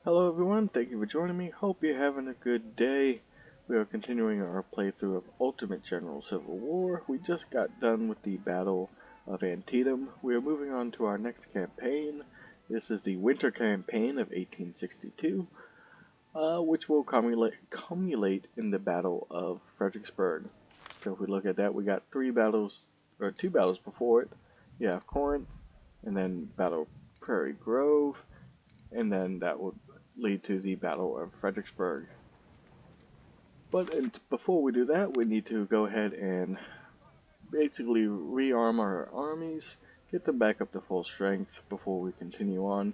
Hello everyone, thank you for joining me. Hope you're having a good day. We are continuing our playthrough of Ultimate General Civil War. We just got done with the Battle of Antietam. We are moving on to our next campaign. This is the Winter Campaign of 1862, which will culminate in the Battle of Fredericksburg. So if we look at that, we got two battles before it. You have Corinth, and then Battle of Prairie Grove, and then that will lead to the Battle of Fredericksburg. But before we do that, we need to go ahead and basically rearm our armies, get them back up to full strength before we continue on.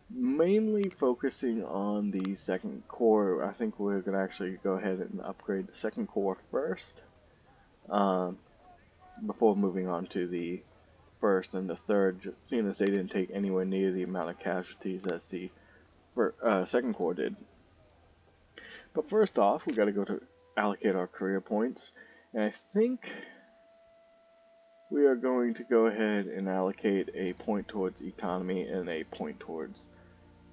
Mainly focusing on the Second Corps. I think we're going to actually go ahead and upgrade the Second Corps first, before moving on to the First and the Third, seeing as they didn't take anywhere near the amount of casualties as the Second Corps did. But first off, we got to go to allocate our career points, and I think we are going to go ahead and allocate a point towards economy and a point towards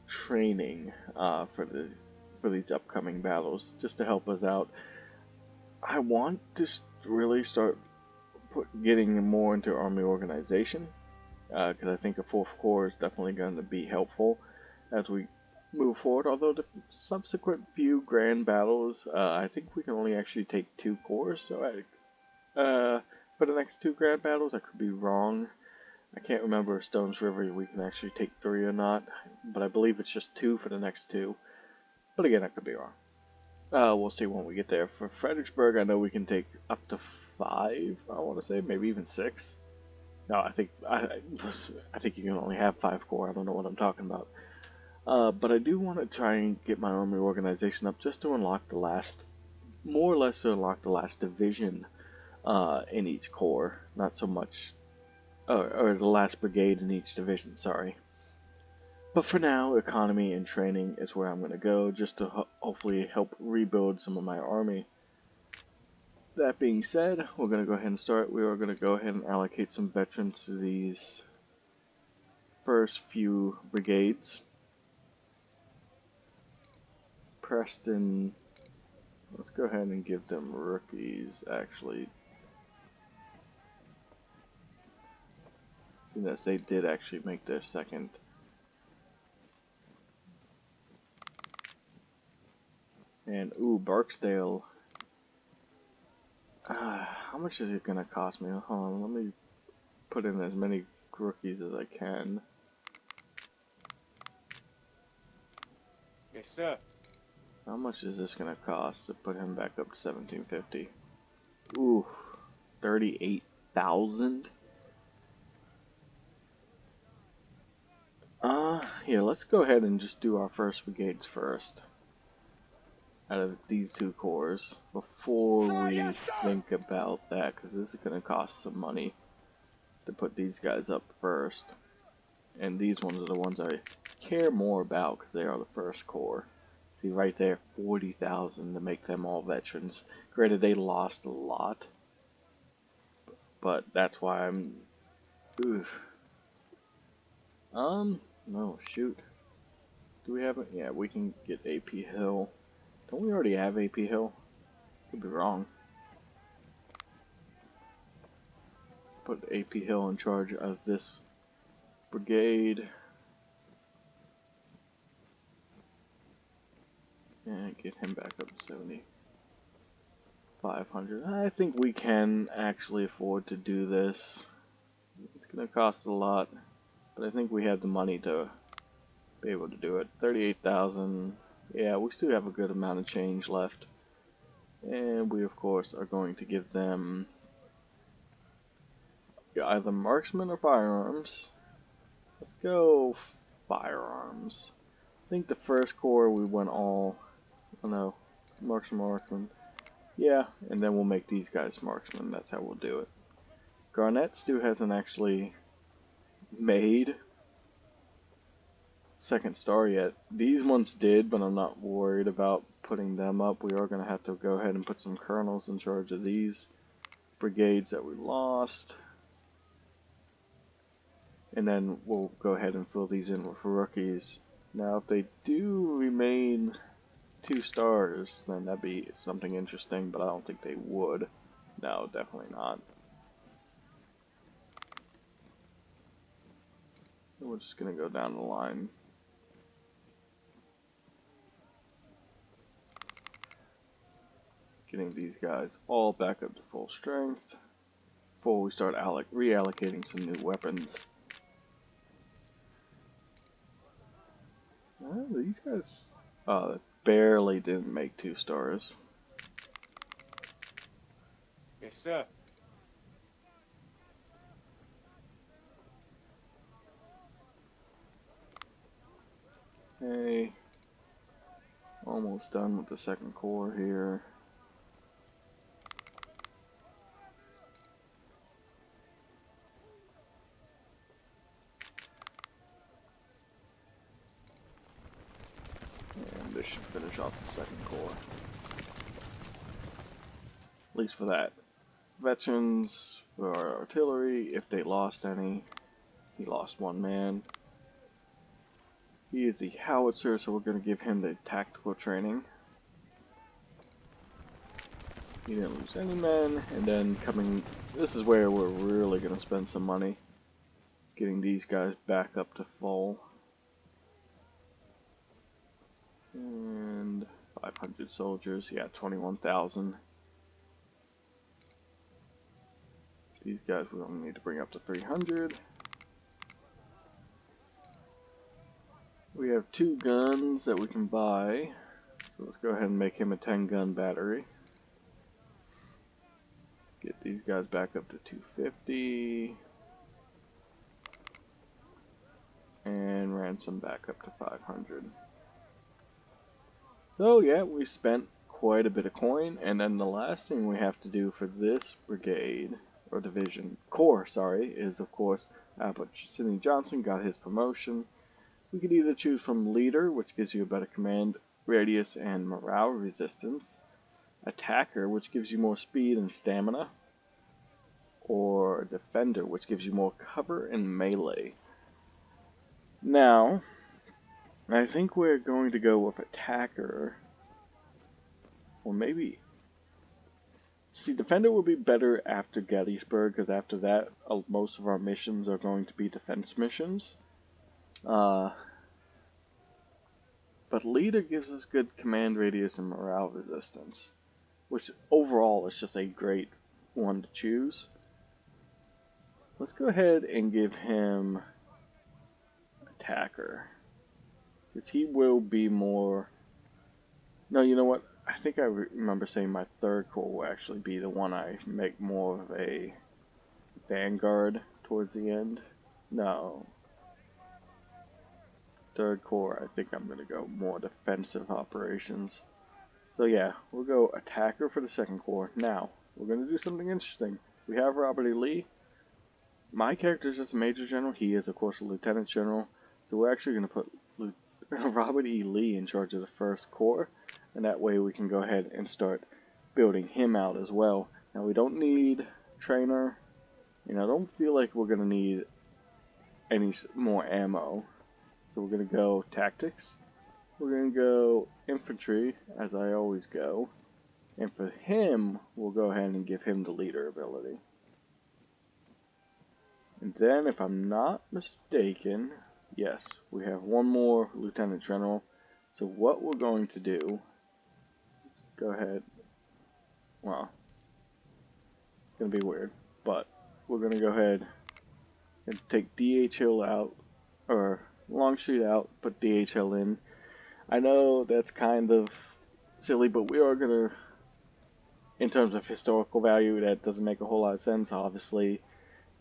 training for these upcoming battles, just to help us out. I want to really start getting more into army organization, because I think a 4th Corps is definitely going to be helpful as we move forward. Although the subsequent few grand battles, I think we can only actually take 2 corps. So for the next 2 grand battles, I could be wrong. I can't remember if Stones River we can actually take 3 or not, but I believe it's just 2 for the next 2. But again, I could be wrong. We'll see when we get there. For Fredericksburg, I know we can take up to 5. I want to say maybe even 6. No, I think you can only have 5 corps. I don't know what I'm talking about. But I do want to try and get my army organization up just to unlock the last, more or less to unlock the last division in each corps. Not so much, or the last brigade in each division, sorry. But for now, economy and training is where I'm going to go, just to hopefully help rebuild some of my army. That being said, we're going to go ahead and start. We are going to go ahead and allocate some veterans to these first few brigades. Preston, let's go ahead and give them rookies, actually. Seeing as they did actually make their second. And, ooh, Barksdale. How much is it going to cost me? Hold on, let me put in as many rookies as I can. Yes, sir. How much is this going to cost to put him back up to 1750? Ooh, 38,000? Here, let's go ahead and just do our first brigades first. Out of these 2 corps, before we think about that, because this is going to cost some money to put these guys up first. And these ones are the ones I care more about, because they are the 1st Corps. See right there, 40,000 to make them all veterans. Granted, they lost a lot, but that's why I'm... Oof. No, shoot. Do we have it? Yeah, we can get AP Hill. Don't we already have AP Hill? Could be wrong. Put AP Hill in charge of this brigade. And get him back up to 7,500. I think we can actually afford to do this. It's going to cost a lot, but I think we have the money to be able to do it. 38,000. Yeah, we still have a good amount of change left. And we, of course, are going to give them either marksman or firearms. Let's go firearms. I think the 1st Corps we went all... Oh no, marksman. Yeah, and then we'll make these guys marksmen. That's how we'll do it. Garnett still hasn't actually made 2nd star yet. These ones did, but I'm not worried about putting them up. We are going to have to go ahead and put some colonels in charge of these brigades that we lost. and then we'll go ahead and fill these in with rookies. Now, if they do remain 2 stars, then that'd be something interesting, but I don't think they would. No, definitely not. And we're just gonna go down the line. Getting these guys all back up to full strength before we start reallocating some new weapons. These guys barely didn't make 2 stars. Yes, sir. Okay, almost done with the second core here. And this should finish off the second core. At least for that. Veterans for our artillery, if they lost any. He lost 1 man. He is the howitzer, so we're going to give him the tactical training. He didn't lose any men, and then this is where we're really going to spend some money. Getting these guys back up to full. And 500 soldiers, yeah, 21,000. These guys we only need to bring up to 300. We have 2 guns that we can buy, so let's go ahead and make him a 10-gun battery. Get these guys back up to 250. And ransom back up to 500. So yeah, we spent quite a bit of coin, and then the last thing we have to do for this brigade, or division, corps, sorry, is of course, but Sidney Johnson got his promotion. We could either choose from leader, which gives you a better command radius and morale resistance, attacker, which gives you more speed and stamina, or defender, which gives you more cover and melee. Now, I think we're going to go with attacker, or maybe, see, defender would be better after Gettysburg, because after that, most of our missions are going to be defense missions. But leader gives us good command radius and morale resistance, which overall is just a great one to choose. Let's go ahead and give him attacker, because he will be more... No, you know what? I think I remember saying my 3rd corps will actually be the one I make more of a vanguard towards the end. No. 3rd corps, I think I'm going to go more defensive operations. So yeah, we'll go attacker for the 2nd corps. Now, we're going to do something interesting. We have Robert E. Lee. My character is just a Major General. He is, of course, a Lieutenant General. So we're actually going to put Robert E. Lee in charge of the 1st corps. And that way we can go ahead and start building him out as well. Now, we don't need trainer. I don't feel like we're going to need any more ammo. So we're going to go tactics. We're going to go infantry, as I always go. And for him, we'll go ahead and give him the leader ability. And then, if I'm not mistaken, yes, we have 1 more Lieutenant General. So what we're going to do, let's go ahead, well, it's going to be weird, but we're going to go ahead and take D.H. Hill out, or Longstreet out, put D.H. Hill in. I know that's kind of silly, but we are going to, in terms of historical value, that doesn't make a whole lot of sense. Obviously,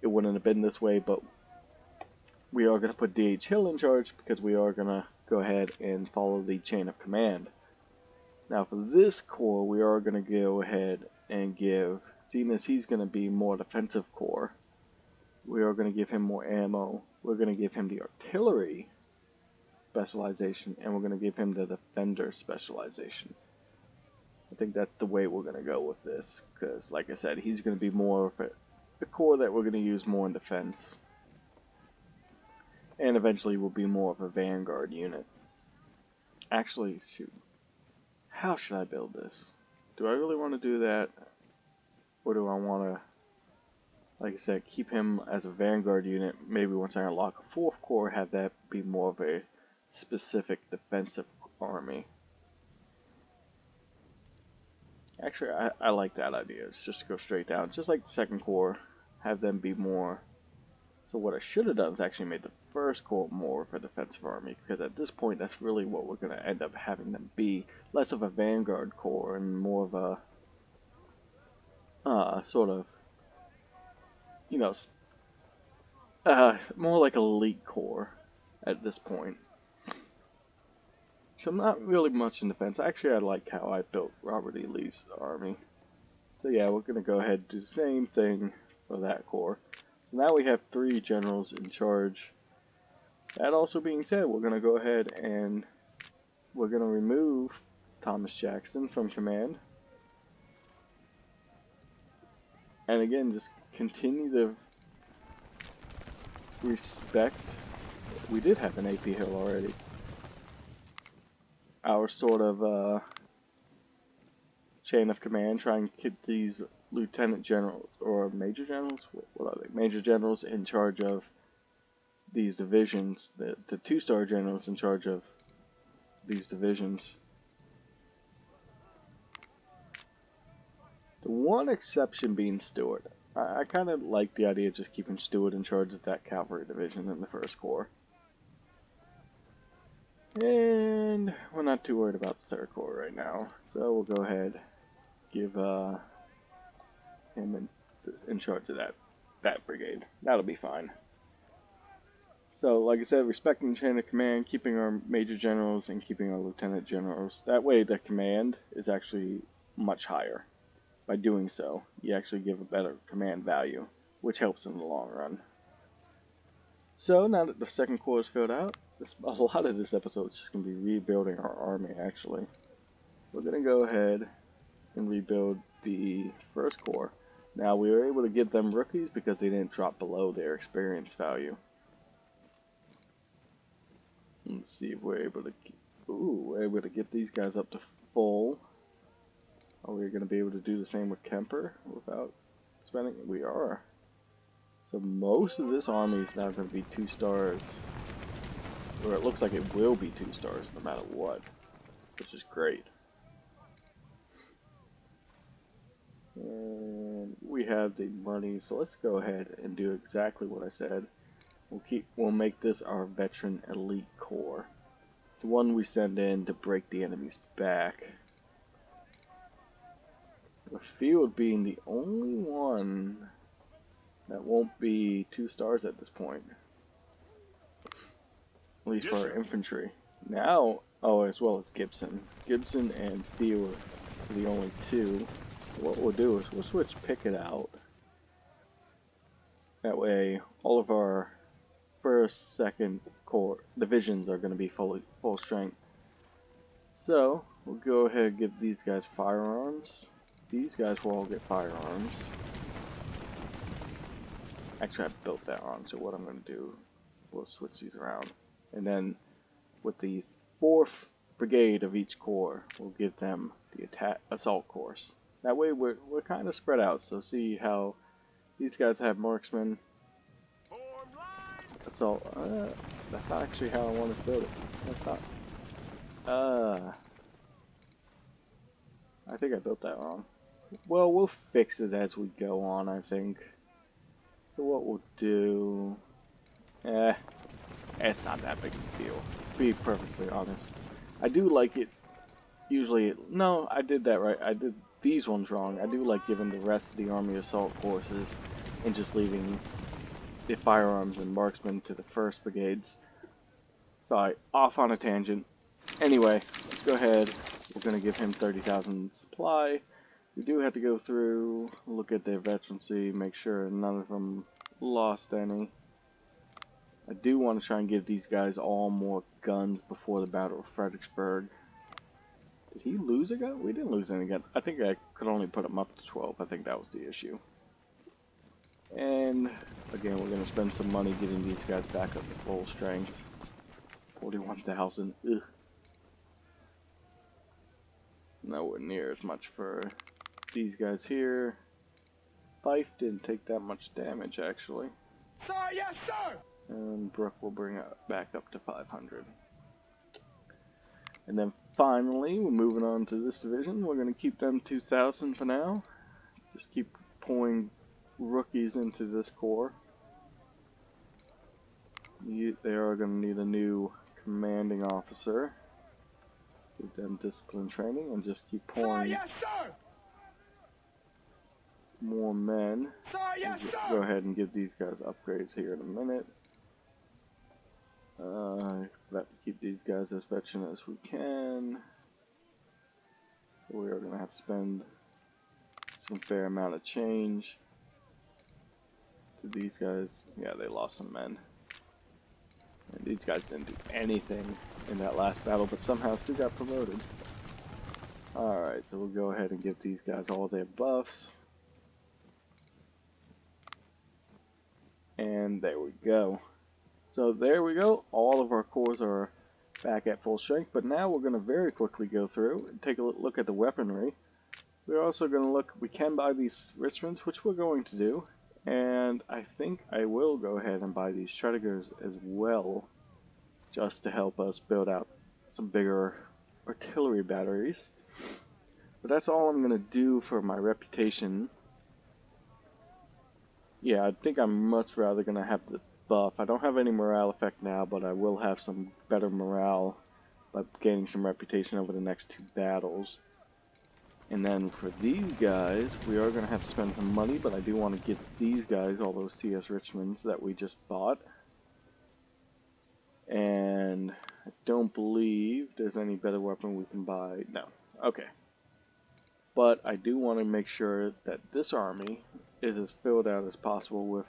it wouldn't have been this way, but we are going to put D.H. Hill in charge because we are going to go ahead and follow the chain of command. Now, for this corps, we are going to go ahead and give, seeing as he's going to be more defensive corps, we are going to give him more ammo. We're going to give him the artillery specialization, and we're going to give him the defender specialization. I think that's the way we're going to go with this, because, like I said, he's going to be more of a corps that we're going to use more in defense. And eventually will be more of a vanguard unit. Actually, shoot. How should I build this? Do I really want to do that? Or do I want to, like I said, keep him as a vanguard unit? Maybe once I unlock a 4th Corps, have that be more of a specific defensive army. Actually, I like that idea. It's just to go straight down. Just like the 2nd Corps, have them be more. So what I should have done is actually made the 1st Corps more of a defensive army, because at this point that's really what we're going to end up having them be. Less of a vanguard corps and more of a sort of, you know, more like a elite corps at this point. So not really much in defense. Actually, I like how I built Robert E. Lee's army. So yeah, we're going to go ahead and do the same thing for that corps. So now we have 3 generals in charge. That also being said, we're going to go ahead and we're going to remove Thomas Jackson from command. And again, just continue to respect. We did have an AP Hill already. Our sort of chain of command, try and keep these lieutenant generals or major generals. What are they? Major generals in charge of these divisions. The 2-star generals in charge of these divisions. The one exception being Stewart. I kind of like the idea of just keeping Stewart in charge of that cavalry division in the 1st Corps. And we're not too worried about the 3rd Corps right now. So we'll go ahead, give him in charge of that brigade. That'll be fine. So, like I said, respecting the chain of command, keeping our major generals and keeping our lieutenant generals. That way the command is actually much higher. By doing so, you actually give a better command value, which helps in the long run. So, now that the 2nd Corps is filled out, a lot of this episode is just going to be rebuilding our army, actually. We're going to go ahead and rebuild the 1st Corps. Now, we were able to give them rookies because they didn't drop below their experience value. Let's see if we're able to get these guys up to full. Are we going to be able to do the same with Kemper without spending? We are. So most of this army is now going to be 2 stars. Or it looks like it will be 2 stars no matter what. Which is great. And we have the money, so let's go ahead and do exactly what I said. We'll make this our veteran elite corps. The one we send in to break the enemy's back. The field being the only one that won't be 2 stars at this point. At least for our infantry. Now, as well as Gibson. Gibson and Field are the only 2. What we'll do is we'll switch Pickett out. That way, all of our 1st, 2nd Corps divisions are going to be full strength. So, we'll go ahead and give these guys firearms. These guys will all get firearms. Actually, I built that wrong, so what I'm going to do, we'll switch these around. And then, with the 4th Brigade of each Corps, we'll give them the assault course. That way, we're kind of spread out, so see how these guys have marksmen. Assault, that's not actually how I wanted to build it. That's not. I think I built that wrong. Well, we'll fix it as we go on, I think. So what we'll do... it's not that big of a deal, to be perfectly honest. I do like it, usually... No, I did that right. I did these ones wrong. I do like giving the rest of the army assault courses and just leaving the firearms and marksmen to the 1st brigades. Sorry, off on a tangent. Anyway, let's go ahead. We're going to give him 30,000 supply. We do have to go through, look at their veterancy, make sure none of them lost any. I do want to try and give these guys all more guns before the Battle of Fredericksburg. Did he lose a gun? We didn't lose any gun. I think I could only put him up to 12. I think that was the issue. And Again, we're going to spend some money getting these guys back up to full strength. 41,000. Ugh. Nowhere near as much for these guys here. Fife didn't take that much damage, actually. Sir, yes, sir! And Brooke will bring it back up to 500. And then finally, we're moving on to this division. We're going to keep them 2,000 for now. Just keep pouring rookies into this corps. They are going to need a new commanding officer. Give them discipline training and just keep pouring. Sir, yes, sir! More men. Sir, yes, sir! Go ahead and give these guys upgrades here in a minute. Got to keep these guys as veteran as we can. We are going to have to spend some fair amount of change to these guys. Yeah, they lost some men. And these guys didn't do anything in that last battle, but somehow still got promoted. Alright, so we'll go ahead and give these guys all their buffs. And there we go. So there we go. All of our corps are back at full strength. But now we're going to very quickly go through and take a look at the weaponry. We're also going to look, we can buy these Richmonds, which we're going to do. And I think I will go ahead and buy these Tredegar's as well. Just to help us build out some bigger artillery batteries. But that's all I'm going to do for my reputation. Yeah, I think I'm much rather going to have the buff. I don't have any morale effect now, but I will have some better morale by gaining some reputation over the next 2 battles. And then for these guys, we are going to have to spend some money, but I do want to get these guys all those CS Richmonds that we just bought. And I don't believe there's any better weapon we can buy. No. Okay. But I do want to make sure that this army is as filled out as possible with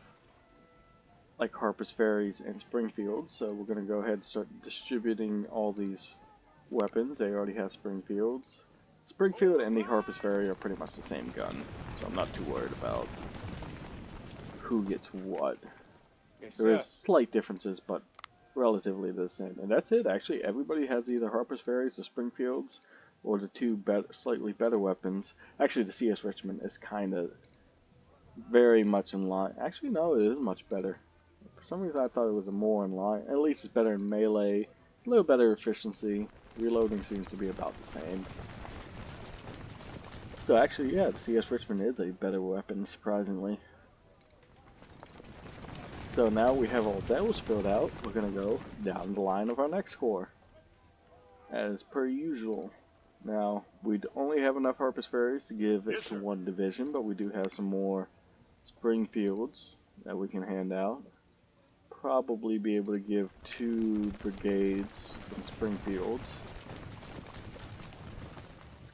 like Harper's Ferries and Springfield. So we're going to go ahead and start distributing all these weapons. They already have Springfields. Springfield and the Harper's Ferry are pretty much the same gun, so I'm not too worried about who gets what. Yes, There is slight differences, but relatively the same. And that's it, actually. Everybody has either Harper's Ferries or Springfields, or the 2 slightly better weapons. Actually, the CS Richmond is kind of very much in line. Actually, no, it is much better. For some reason, I thought it was more in line. At least it's better in melee, a little better efficiency. Reloading seems to be about the same. So actually, yeah, the CS Richmond is a better weapon, surprisingly. So now we have all those filled out. We're going to go down the line of our next corps, as per usual. Now, we only have enough Harper's Ferries to give it to 1 division, but we do have some more Springfields that we can hand out. Probably be able to give 2 brigades some Springfields.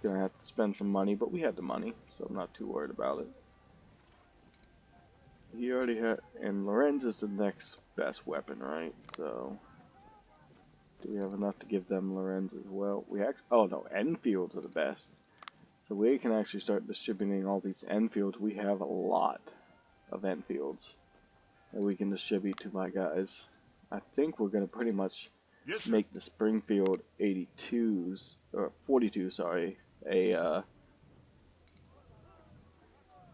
Gonna have to spend some money, but we had the money, so I'm not too worried about it. He already had, and Lorenz is the next best weapon, right? So, do we have enough to give them Lorenz as well? We actually, oh no, Enfields are the best. So we can actually start distributing all these Enfields. We have a lot of Enfields that we can distribute to my guys. I think we're gonna pretty much make the Springfield 82s, or 42, sorry,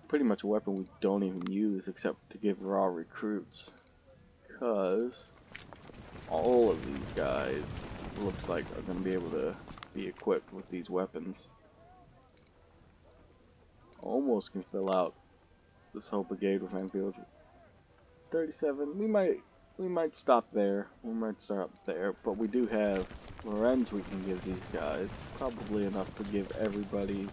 pretty much a weapon we don't even use except to give raw recruits, because all of these guys looks like are going to be able to be equipped with these weapons. Almost can fill out this whole brigade with Enfield. 37, we might stop there. We might start there, but we do have Lorenz we can give these guys. Probably enough to give everybody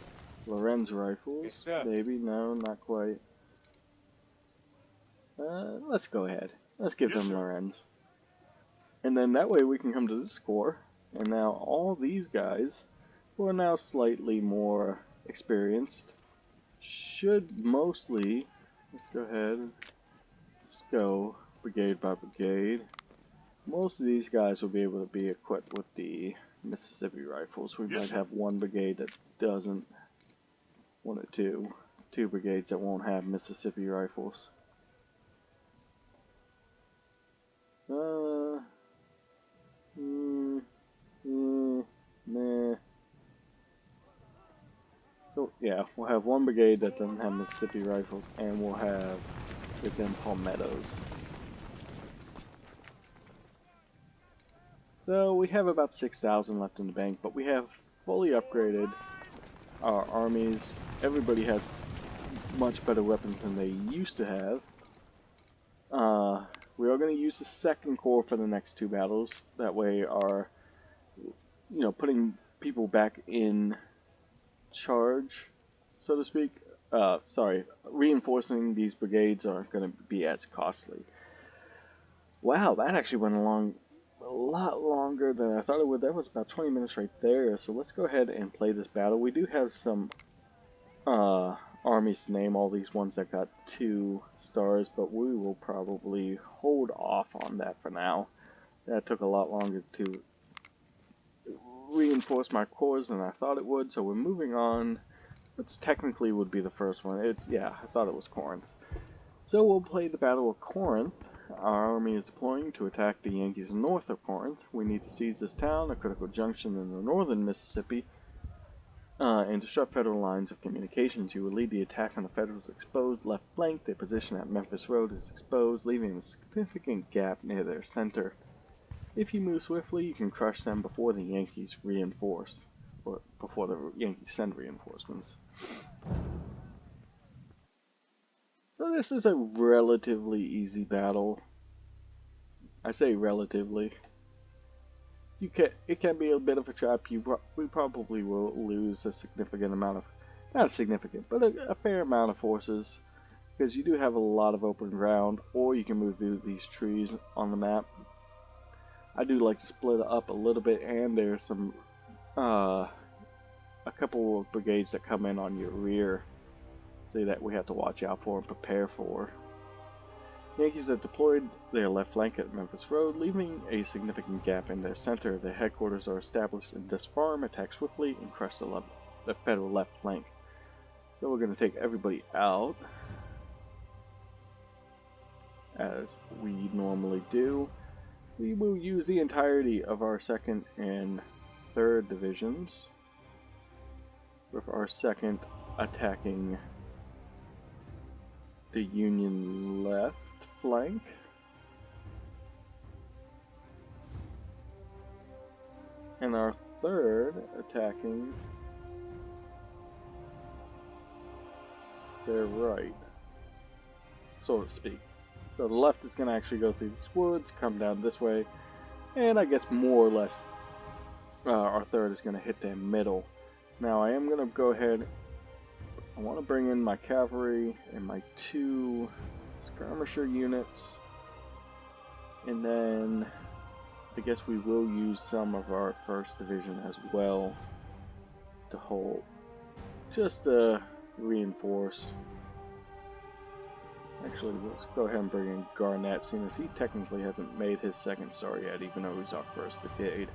Lorenz rifles. Yes, maybe, no, not quite. Let's go ahead. Let's give them Lorenz. And then that way we can come to this corps. And now all these guys, who are now slightly more experienced, should mostly, let's go ahead, just go brigade by brigade. Most of these guys will be able to be equipped with the Mississippi rifles. We might have 1 brigade that doesn't, 1 or 2 brigades that won't have Mississippi rifles. have one brigade that doesn't have Mississippi rifles, and we'll have it's in palmettos. So we have about 6,000 left in the bank, but we have fully upgraded our armies. Everybody has much better weapons than they used to have. We are going to use the second corps for the next 2 battles. That way our, putting people back in charge, so to speak. Reinforcing these brigades aren't going to be as costly. Wow, that actually went along a lot longer than I thought it would. That was about 20 minutes right there. So let's go ahead and play this battle. We do have some armies to name, all these ones that got 2 stars, but we will probably hold off on that for now. That took a lot longer to reinforce my corps than I thought it would, so we're moving on. Which technically would be the first one. Yeah, I thought it was Corinth. So we'll play the Battle of Corinth. Our army is deploying to attack the Yankees north of Corinth. We need to seize this town, a critical junction in the northern Mississippi, and disrupt Federal lines of communications. You will lead the attack on the Federals' exposed left flank. Their position at Memphis Road is exposed, leaving a significant gap near their center. If you move swiftly, you can crush them before the Yankees reinforce, or before the Yankees send reinforcements. So this is a relatively easy battle. I say relatively. It can be a bit of a trap. We probably will lose a significant amount of, not significant, but a fair amount of forces, because you do have a lot of open ground, or you can move through these trees on the map. I do like to split it up a little bit, and there's some a couple of brigades that come in on your rear, so that we have to watch out for and prepare for. Yankees have deployed their left flank at Memphis Road, leaving a significant gap in their center. Their headquarters are established in this farm. Attack swiftly and crush the Federal left flank. So we're going to take everybody out, as we normally do. We will use the entirety of our 2nd and 3rd divisions, with our 2nd attacking the Union left flank. And our 3rd attacking their right, so to speak. So the left is going to actually go through these woods, come down this way, and I guess more or less our 3rd is going to hit their middle. Now I am going to go ahead, I want to bring in my cavalry and my 2 skirmisher units, and then I guess we will use some of our 1st division as well to hold, just to reinforce. Actually, let's go ahead and bring in Garnett, seeing as he technically hasn't made his 2nd star yet, even though he's our 1st brigade.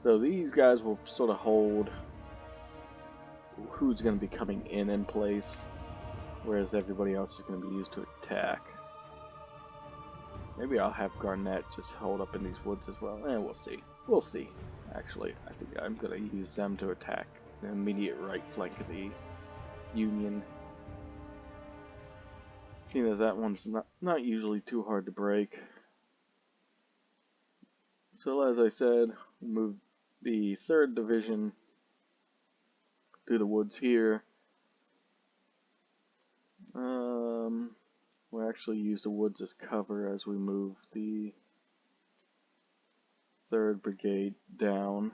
So these guys will sort of hold who's going to be coming in place, whereas everybody else is going to be used to attack. Maybe I'll have Garnett just hold up in these woods as well. We'll see. We'll see. Actually, I think I'm going to use them to attack the immediate right flank of the Union. Seeing as that one's not usually too hard to break. So as I said, move the 3rd division through the woods here. We'll actually use the woods as cover as we move the 3rd brigade down.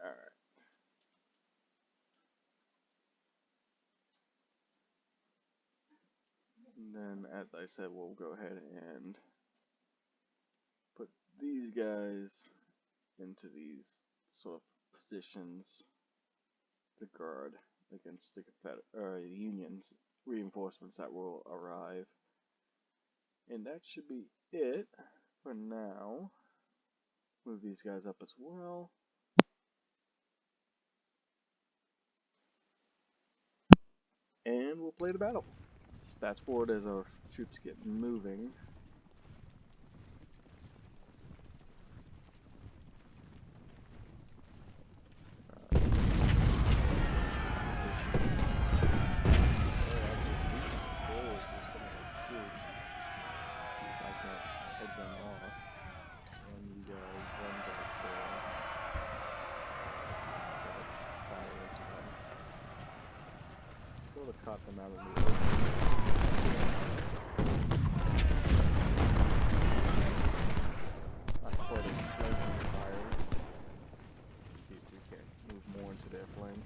Alright. And then, as I said, we'll go ahead and put these guys into these sort of positions to guard against the Union's reinforcements that will arrive. And that should be it for now. Move these guys up as well. And we'll play the battle. Stats forward as our troops get moving. Sort of caught them out of the open. Not quite a flanking fire. See if we can move more into their flank.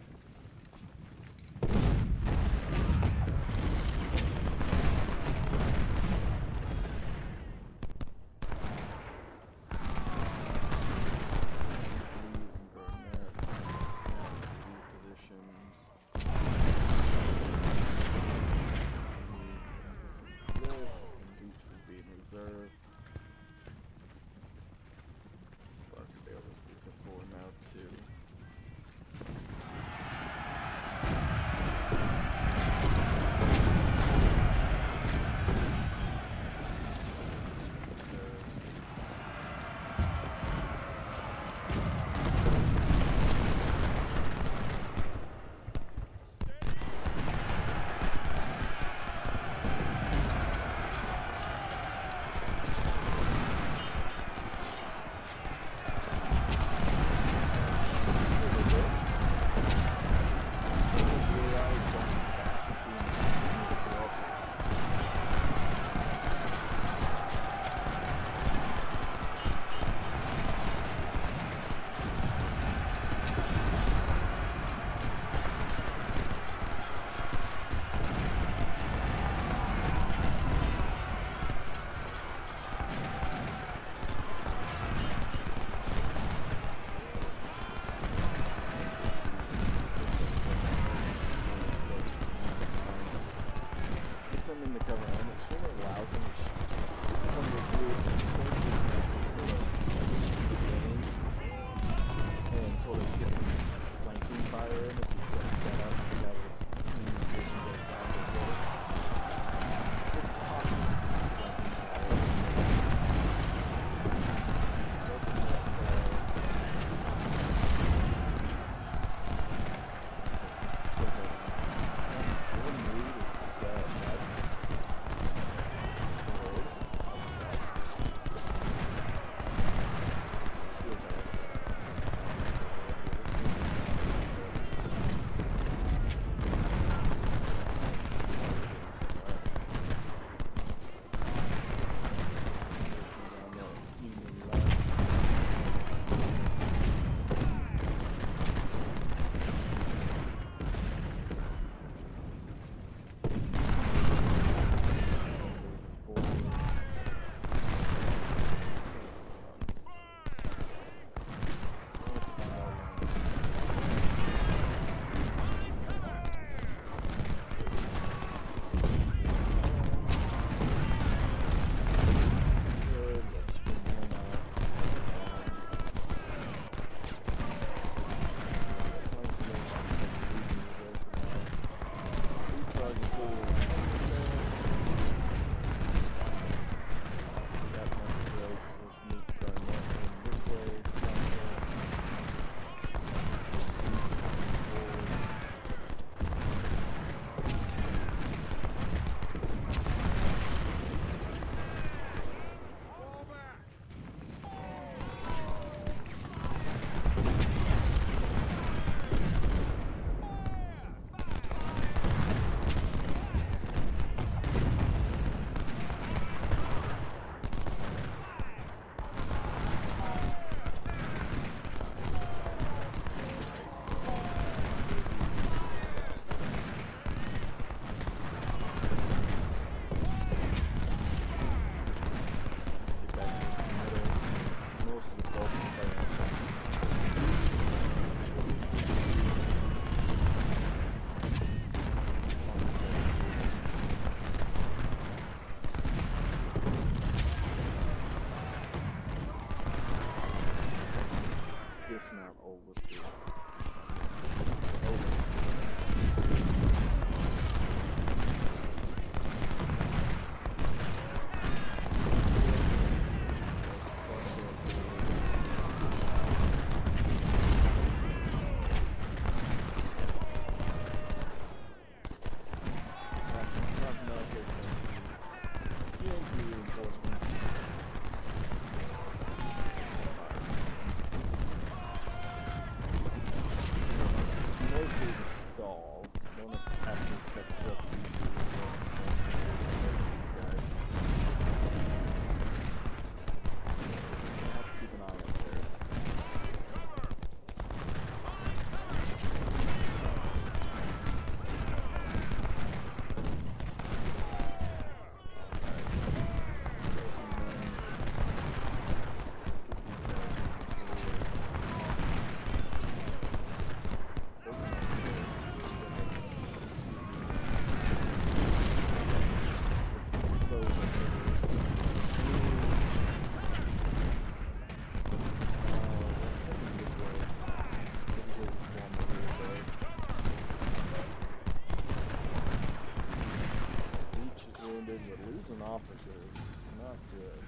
good.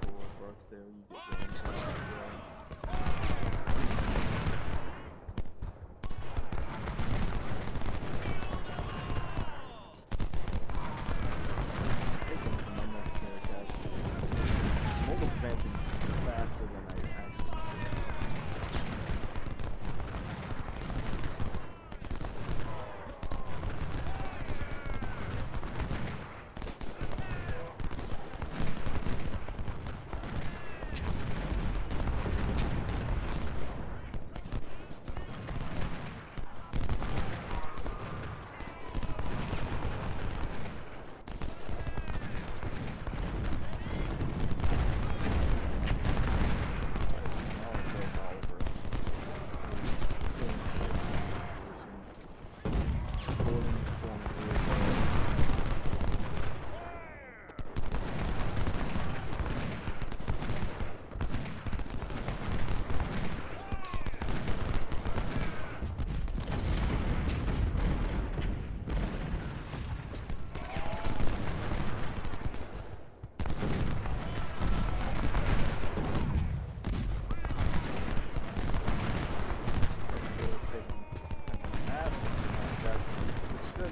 Forward burst there, you get the impact there. Taking some unnecessary casualties. Mobile's advancing faster than I actually should.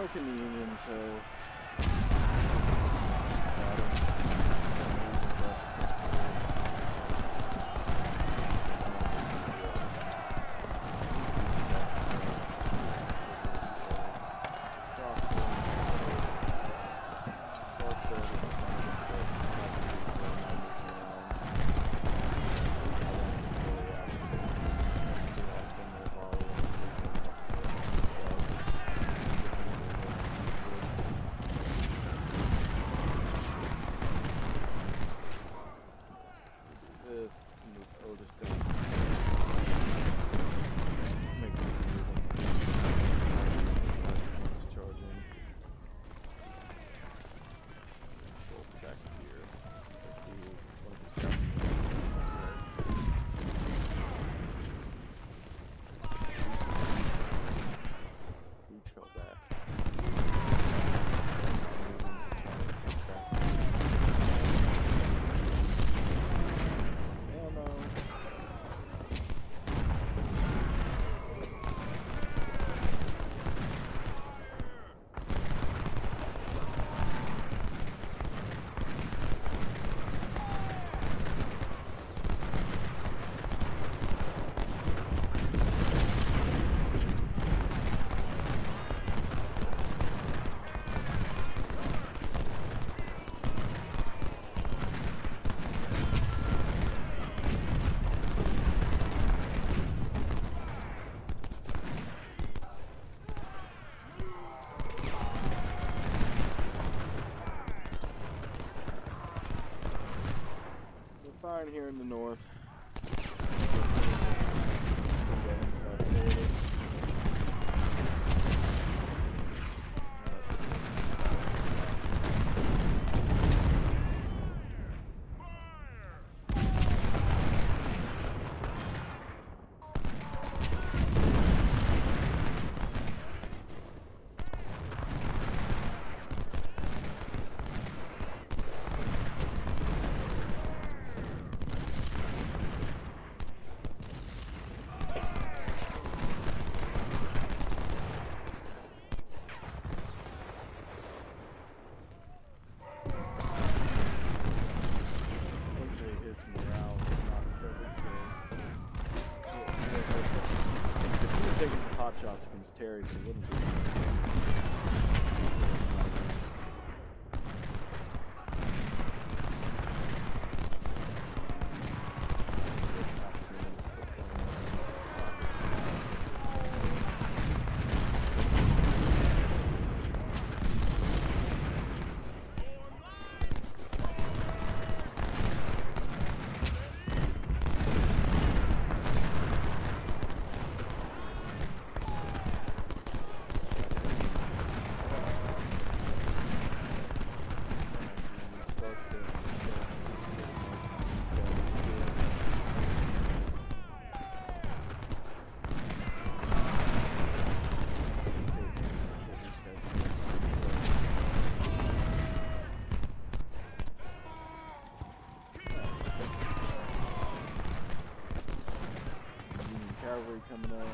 broken the Union, so fine here in the north. Shots against Terry, but he wouldn't be. Cavalry coming up.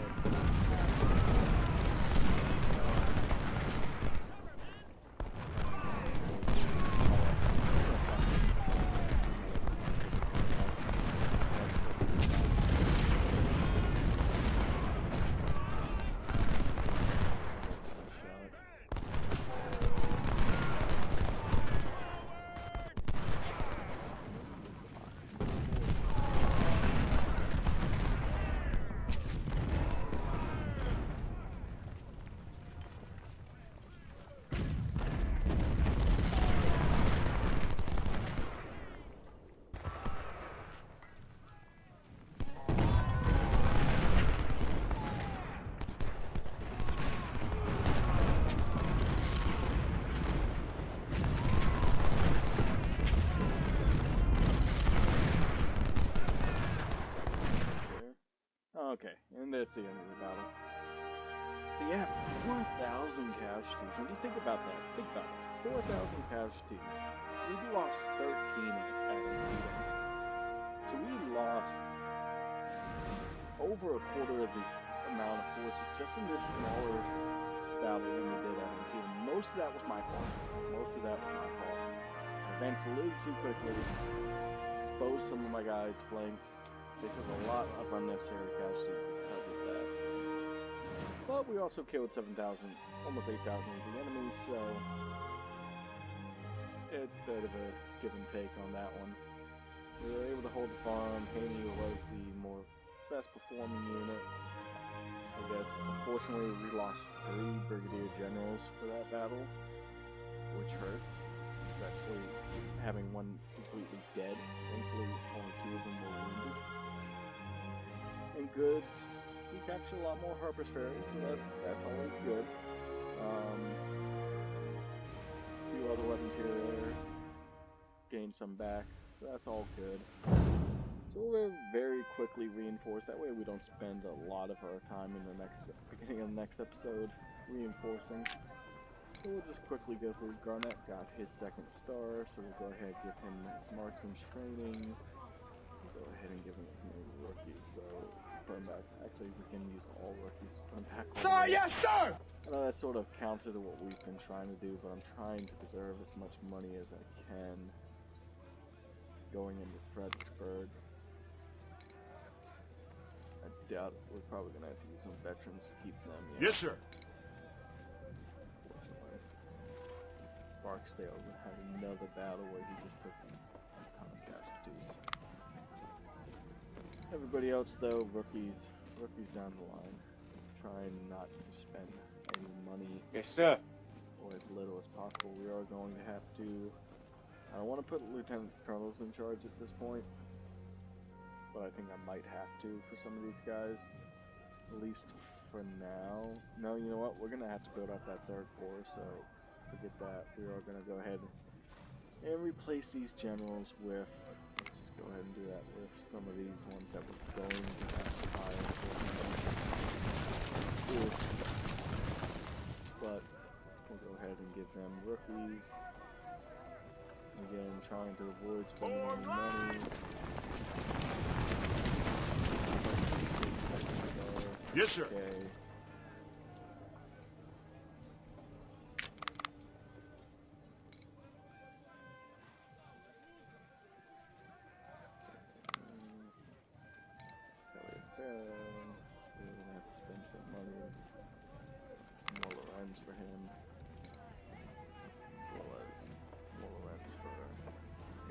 Okay, and that's the end of the battle. So yeah, 4,000 casualties. When you think about that, 4,000 casualties. We lost 13 at Antietam. So we lost over a quarter of the amount of forces just in this smaller battle than we did at Antietam. Most of that was my fault. I advanced a little too quickly, exposed some of my guys' flanks. They took a lot of unnecessary casualties because of that. But we also killed 7,000, almost 8,000 of the enemy, so it's a bit of a give and take on that one. We were able to hold the farm. Haney was the more best performing unit, I guess. Unfortunately, we lost 3 brigadier generals for that battle, which hurts, especially having one completely dead. Thankfully, only 2 of them were wounded. In goods, we captured a lot more Harper's Ferry, so that's always good. A few other weapons here and there, gained some back, so that's all good. So we'll very quickly reinforce. That way we don't spend a lot of our time in the beginning of the next episode reinforcing. So we'll just quickly go through. Garnett got his 2nd star, so we'll go ahead and give him his marksman's training. We'll go ahead and give him some rookies. So burn back. Actually, we can use all rookies. Burn back. Sir, yes, sir! I know that's sort of counter to what we've been trying to do, but I'm trying to preserve as much money as I can going into Fredericksburg. I doubt we're probably going to have to use some veterans to keep them. Yes, sir. Unfortunately, Barksdale had another battle where he just took a ton of casualties. Everybody else, though, rookies down the line, trying not to spend any money. Yes, sir. Or as little as possible. We are going to have to. I don't want to put lieutenant colonels in charge at this point, but I think I might have to for some of these guys, at least for now. No, you know what? We're gonna have to build up that 3rd Corps, so forget that. We are gonna go ahead and replace these generals with. Let's just go ahead and do that with some of these ones that we're going to have to hire. But we'll go ahead and give them rookies. Again, trying to avoid spending any money. Yes, sir. Okay. We're gonna have to spend some money. Some more Lorenz for him. As well as more Lorenz for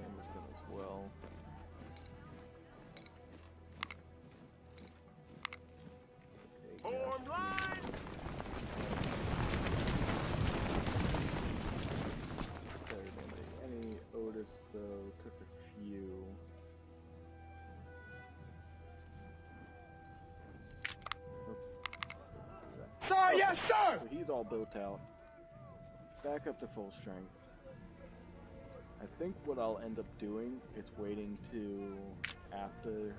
Anderson as well. Form line! Sorry, any Otis though took a few. Sir, yes, sir! So he's all built out. Back up to full strength. I think what I'll end up doing is waiting to after